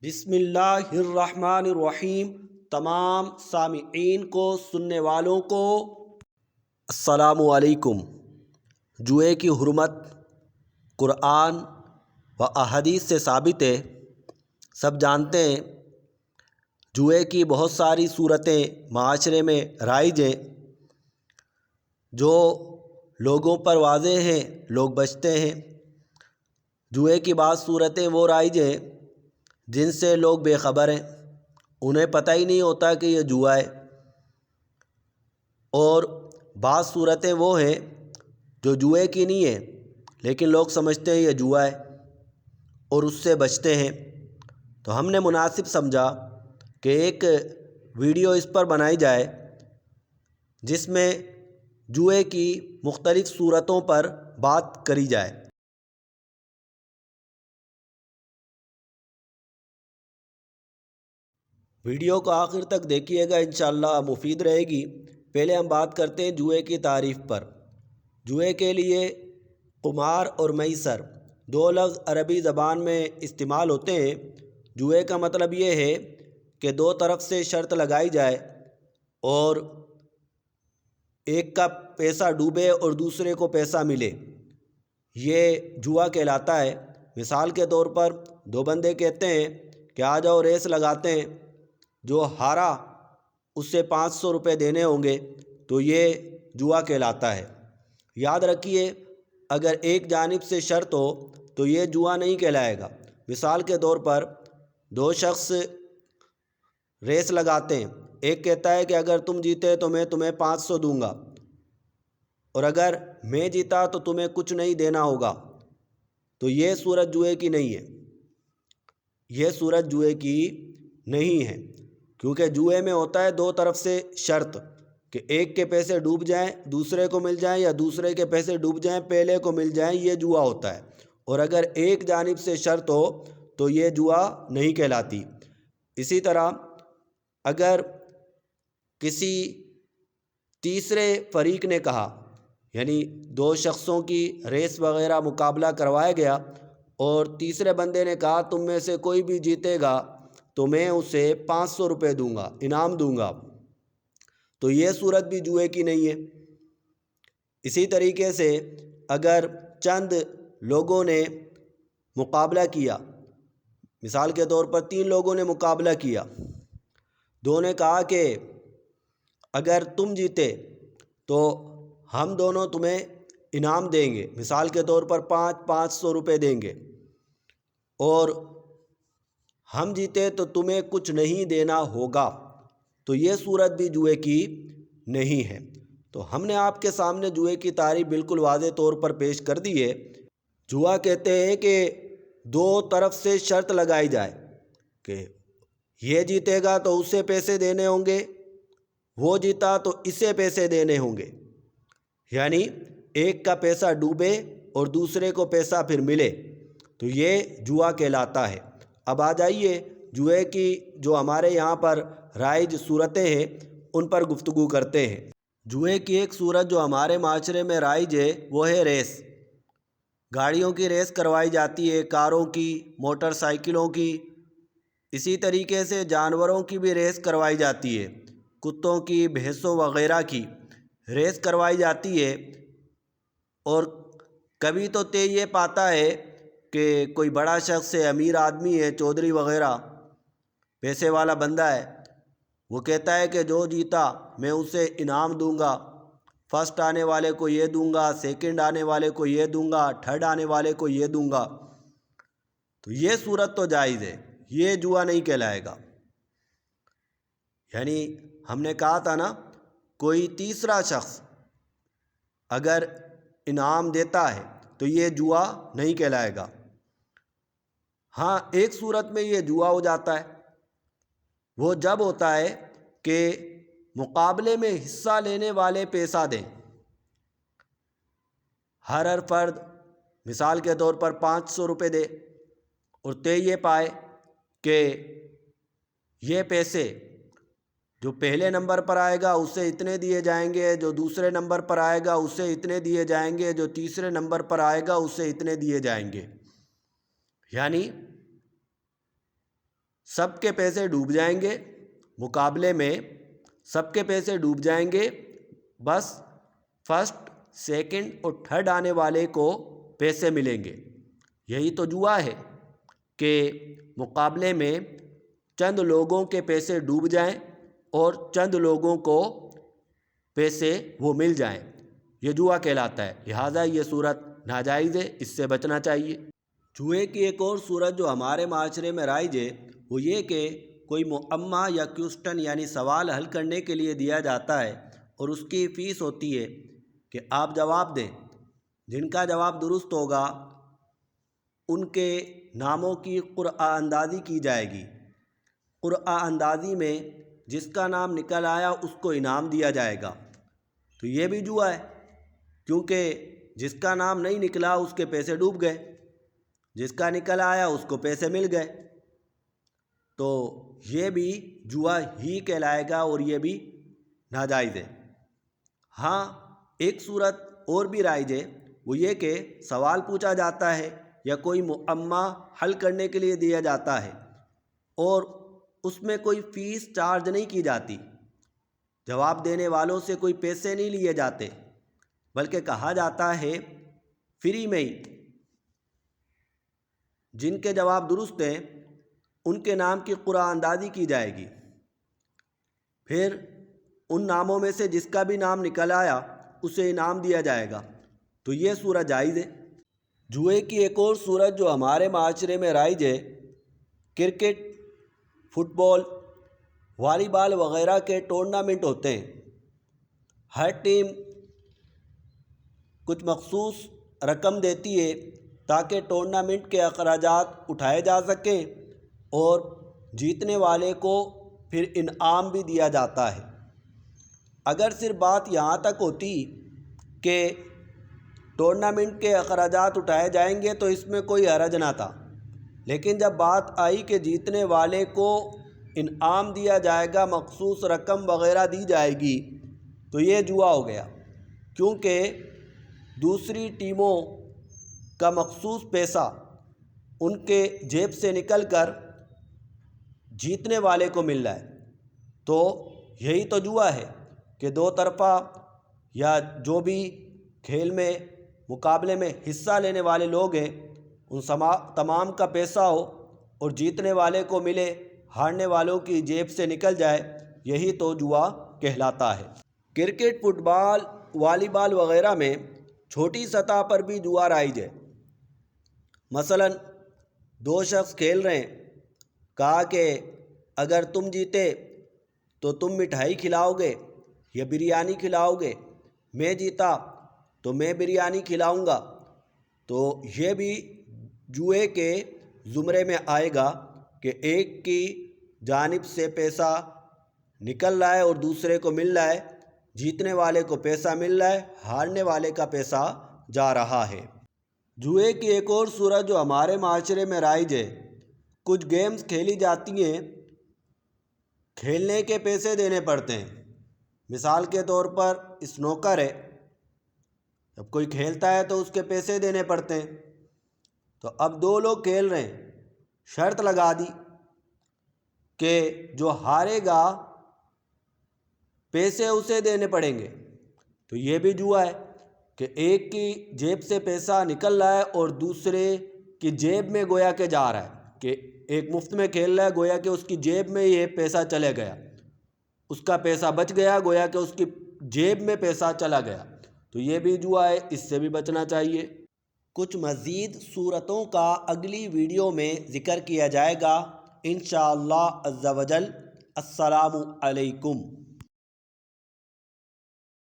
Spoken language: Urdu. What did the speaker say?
بسم اللہ الرحمن الرحیم۔ تمام سامعین کو، سننے والوں کو السلام علیکم۔ جوئے کی حرمت قرآن و احادیث سے ثابت ہے، سب جانتے ہیں۔ جوئے کی بہت ساری صورتیں معاشرے میں رائج ہیں، جو لوگوں پر واضح ہیں، لوگ بچتے ہیں۔ جوئے کی بعض صورتیں وہ رائج ہیں جن سے لوگ بے خبر ہیں، انہیں پتہ ہی نہیں ہوتا کہ یہ جوا ہے، اور بعض صورتیں وہ ہیں جو جوئے کی نہیں ہیں لیکن لوگ سمجھتے ہیں یہ جوا ہے اور اس سے بچتے ہیں۔ تو ہم نے مناسب سمجھا کہ ایک ویڈیو اس پر بنائی جائے جس میں جوئے کی مختلف صورتوں پر بات کری جائے۔ ویڈیو کو آخر تک دیکھیے گا، انشاءاللہ مفید رہے گی۔ پہلے ہم بات کرتے ہیں جوئے کی تعریف پر۔ جوئے کے لیے قمار اور میسر دو لفظ عربی زبان میں استعمال ہوتے ہیں۔ جوئے کا مطلب یہ ہے کہ دو طرف سے شرط لگائی جائے اور ایک کا پیسہ ڈوبے اور دوسرے کو پیسہ ملے، یہ جوا کہلاتا ہے۔ مثال کے طور پر دو بندے کہتے ہیں کہ آ جاؤ ریس لگاتے ہیں، جو ہارا اس سے 500 روپے دینے ہوں گے، تو یہ جوا کہلاتا ہے۔ یاد رکھیے، اگر ایک جانب سے شرط ہو تو یہ جوا نہیں کہلائے گا۔ مثال کے طور پر دو شخص ریس لگاتے ہیں، ایک کہتا ہے کہ اگر تم جیتے تو میں تمہیں 500 دوں گا، اور اگر میں جیتا تو تمہیں کچھ نہیں دینا ہوگا، تو یہ صورت جوئے کی نہیں ہے۔ یہ صورت جوئے کی نہیں ہے، کیونکہ جوئے میں ہوتا ہے دو طرف سے شرط کہ ایک کے پیسے ڈوب جائیں دوسرے کو مل جائیں، یا دوسرے کے پیسے ڈوب جائیں پہلے کو مل جائیں، یہ جوا ہوتا ہے۔ اور اگر ایک جانب سے شرط ہو تو یہ جوا نہیں کہلاتی۔ اسی طرح اگر کسی تیسرے فریق نے کہا، یعنی دو شخصوں کی ریس وغیرہ مقابلہ کروایا گیا اور تیسرے بندے نے کہا تم میں سے کوئی بھی جیتے گا تو میں اسے 500 روپے دوں گا، انعام دوں گا، تو یہ صورت بھی جوئے کی نہیں ہے۔ اسی طریقے سے اگر چند لوگوں نے مقابلہ کیا، مثال کے طور پر 3 لوگوں نے مقابلہ کیا، دو نے کہا کہ اگر تم جیتے تو ہم دونوں تمہیں انعام دیں گے، مثال کے طور پر 500 روپے دیں گے، اور ہم جیتے تو تمہیں کچھ نہیں دینا ہوگا، تو یہ صورت بھی جوئے کی نہیں ہے۔ تو ہم نے آپ کے سامنے جوئے کی تعریف بالکل واضح طور پر پیش کر دی ہے۔ جوا کہتے ہیں کہ دو طرف سے شرط لگائی جائے کہ یہ جیتے گا تو اسے پیسے دینے ہوں گے، وہ جیتا تو اسے پیسے دینے ہوں گے، یعنی ایک کا پیسہ ڈوبے اور دوسرے کو پیسہ پھر ملے، تو یہ جوا کہلاتا ہے۔ اب آ جائیے جوئے کی جو ہمارے یہاں پر رائج صورتیں ہیں ان پر گفتگو کرتے ہیں۔ جوئے کی ایک صورت جو ہمارے معاشرے میں رائج ہے وہ ہے ریس۔ گاڑیوں کی ریس کروائی جاتی ہے، کاروں کی، موٹر سائیکلوں کی۔ اسی طریقے سے جانوروں کی بھی ریس کروائی جاتی ہے، کتوں کی، بھینسوں وغیرہ کی ریس کروائی جاتی ہے۔ اور کبھی تو طے یہ پاتا ہے کہ کوئی بڑا شخص ہے، امیر آدمی ہے، چودھری وغیرہ، پیسے والا بندہ ہے، وہ کہتا ہے کہ جو جیتا میں اسے انعام دوں گا، فرسٹ آنے والے کو یہ دوں گا، سیکنڈ آنے والے کو یہ دوں گا، تھرڈ آنے والے کو یہ دوں گا، تو یہ صورت تو جائز ہے، یہ جوا نہیں کہلائے گا۔ یعنی ہم نے کہا تھا نا، کوئی تیسرا شخص اگر انعام دیتا ہے تو یہ جوا نہیں کہلائے گا۔ ہاں، ایک صورت میں یہ جوا ہو جاتا ہے، وہ جب ہوتا ہے کہ مقابلے میں حصہ لینے والے پیسہ دیں، ہر فرد مثال کے طور پر 500 روپے دے، اور طے یہ پائے کہ یہ پیسے جو پہلے نمبر پر آئے گا اسے اتنے دیے جائیں گے، جو دوسرے نمبر پر آئے گا اسے اتنے دیے جائیں گے، جو تیسرے نمبر پر آئے گا اسے اتنے دیے جائیں گے۔ یعنی سب کے پیسے ڈوب جائیں گے، مقابلے میں سب کے پیسے ڈوب جائیں گے، بس فرسٹ سیکنڈ اور تھرڈ آنے والے کو پیسے ملیں گے۔ یہی تو جوا ہے کہ مقابلے میں چند لوگوں کے پیسے ڈوب جائیں اور چند لوگوں کو پیسے وہ مل جائیں، یہ جوا کہلاتا ہے۔ لہٰذا یہ صورت ناجائز ہے، اس سے بچنا چاہیے۔ جوئے کی ایک اور صورت جو ہمارے معاشرے میں رائج ہے وہ یہ کہ کوئی معمہ یا کوسچن یعنی سوال حل کرنے کے لیے دیا جاتا ہے اور اس کی فیس ہوتی ہے کہ آپ جواب دیں، جن کا جواب درست ہوگا ان کے ناموں کی قرعہ اندازی کی جائے گی۔ قرعہ اندازی میں جس کا نام نکل آیا اس کو انعام دیا جائے گا۔ تو یہ بھی جوا ہے، کیونکہ جس کا نام نہیں نکلا اس کے پیسے ڈوب گئے، جس کا نکل آیا اس کو پیسے مل گئے، تو یہ بھی جوا ہی کہلائے گا اور یہ بھی ناجائز ہے۔ ہاں ایک صورت اور بھی رائج ہے، وہ یہ کہ سوال پوچھا جاتا ہے یا کوئی معمہ حل کرنے کے لیے دیا جاتا ہے اور اس میں کوئی فیس چارج نہیں کی جاتی، جواب دینے والوں سے کوئی پیسے نہیں لیے جاتے، بلکہ کہا جاتا ہے فری میں ہی جن کے جواب درست ہیں ان کے نام کی قرعہ اندازی کی جائے گی، پھر ان ناموں میں سے جس کا بھی نام نکل آیا اسے انعام دیا جائے گا۔ تو یہ صورت جائز ہے۔ جوئے کی ایک اور صورت جو ہمارے معاشرے میں رائج ہے، کرکٹ، فٹ بال، والی بال وغیرہ کے ٹورنامنٹ ہوتے ہیں، ہر ٹیم کچھ مخصوص رقم دیتی ہے تاکہ ٹورنامنٹ کے اخراجات اٹھائے جا سکیں اور جیتنے والے کو پھر انعام بھی دیا جاتا ہے۔ اگر صرف بات یہاں تک ہوتی کہ ٹورنامنٹ کے اخراجات اٹھائے جائیں گے تو اس میں کوئی حرج نہ تھا، لیکن جب بات آئی کہ جیتنے والے کو انعام دیا جائے گا، مخصوص رقم وغیرہ دی جائے گی، تو یہ جوا ہو گیا، کیونکہ دوسری ٹیموں کا مخصوص پیسہ ان کے جیب سے نکل کر جیتنے والے کو مل رہا ہے۔ تو یہی تو جوا ہے کہ دو طرفہ یا جو بھی کھیل میں مقابلے میں حصہ لینے والے لوگ ہیں ان تمام کا پیسہ ہو اور جیتنے والے کو ملے، ہارنے والوں کی جیب سے نکل جائے، یہی تو جوا کہلاتا ہے۔ کرکٹ، فٹ بال، والی بال وغیرہ میں چھوٹی سطح پر بھی جوا رائج ہے۔ مثلا دو شخص کھیل رہے ہیں، کہا کہ اگر تم جیتے تو تم مٹھائی کھلاؤ گے یا بریانی کھلاؤ گے، میں جیتا تو میں بریانی کھلاؤں گا، تو یہ بھی جوئے کے زمرے میں آئے گا کہ ایک کی جانب سے پیسہ نکل رہا ہے اور دوسرے کو مل رہا ہے، جیتنے والے کو پیسہ مل رہا ہے، ہارنے والے کا پیسہ جا رہا ہے۔ جوئے کی ایک اور صورت جو ہمارے معاشرے میں رائج ہے، کچھ گیمز کھیلی جاتی ہیں، کھیلنے کے پیسے دینے پڑتے ہیں۔ مثال کے طور پر اسنوکر ہے، جب کوئی کھیلتا ہے تو اس کے پیسے دینے پڑتے ہیں۔ تو اب دو لوگ کھیل رہے ہیں، شرط لگا دی کہ جو ہارے گا پیسے اسے دینے پڑیں گے، تو یہ بھی جوا ہے کہ ایک کی جیب سے پیسہ نکل رہا ہے اور دوسرے کی جیب میں گویا کہ جا رہا ہے، کہ ایک مفت میں کھیل رہا ہے، گویا کہ اس کی جیب میں یہ پیسہ چلے گیا، اس کا پیسہ بچ گیا، گویا کہ اس کی جیب میں پیسہ چلا گیا، تو یہ بھی جوا ہے، اس سے بھی بچنا چاہیے۔ کچھ مزید صورتوں کا اگلی ویڈیو میں ذکر کیا جائے گا انشاءاللہ عز و جل۔ السلام علیکم۔